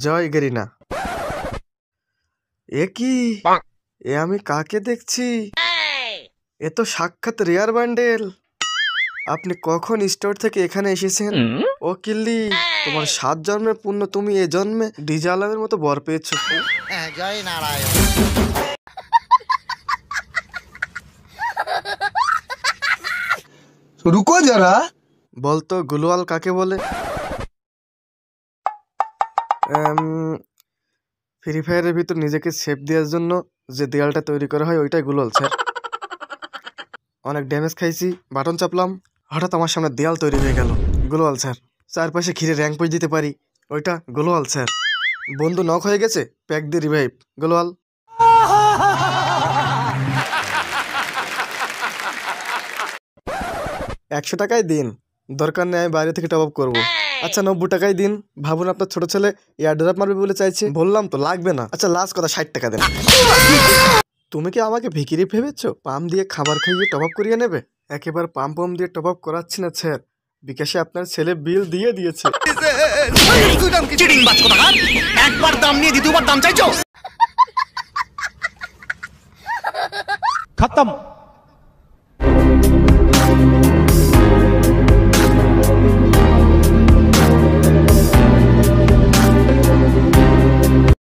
জয় Garena. এ কি, এ আমি কাকে দেখছি? এ তো সাক্ষাৎ রেয়ার বান্ডেল। আপনি কখন স্টোর থেকে এখানে এসেছেন? ও কিল্লি, তোমার 7 জন্মের পুণ্য, তুমি এ জন্মে ডিজে আলমের মতো বর পেয়েছো। জয় নারায়ণ। রুকো যারা, বলতো গুলওয়াল কাকে বলে? ফ্রি ফায়ারের ভিতর নিজেকে সেফ দেওয়ার জন্য যে দেয়ালটা তৈরি করা হয় ওইটাই গুলওয়াল স্যার। অনেক ড্যামেজ খাইছি, বাটন চাপলাম, হঠাৎ আমার সামনে দেয়াল তৈরি হয়ে গেল। গুলওয়াল স্যার। চারপাশে ঘিরে র্যাঙ্ক পুশ দিতে পারি, ওইটা গুলওয়াল স্যার। বন্ধু নক হয়ে গেছে, প্যাক দিয়ে রিভাইভ, গুলওয়াল। $100 টাকায় দিন, দরকার নেই আমি বাইরে থেকে টপ আপ করবো। আচ্ছা 90 টাকায় দিন, ভাবুন আপনার ছোট ছেলে এয়ারড্রপ মারবে বলে চাইছে। বললাম তো লাগবে না। আচ্ছা লাস্ট কথা, 60 টাকা দেন। তুমি কি আমাকে ভিকিরি ভেবেছো? পাম্প দিয়ে খাবার খাইয়ে টপ আপ করিয়ে নেবে? একেবারে পাম্প দিয়ে টপ আপ করাচ্ছি না স্যার, বিকাশে আপনার ছেলে বিল দিয়ে দিয়েছে। একবার দাম নিয়ে দ্বিতীয়বার দাম চাইছো? खत्म।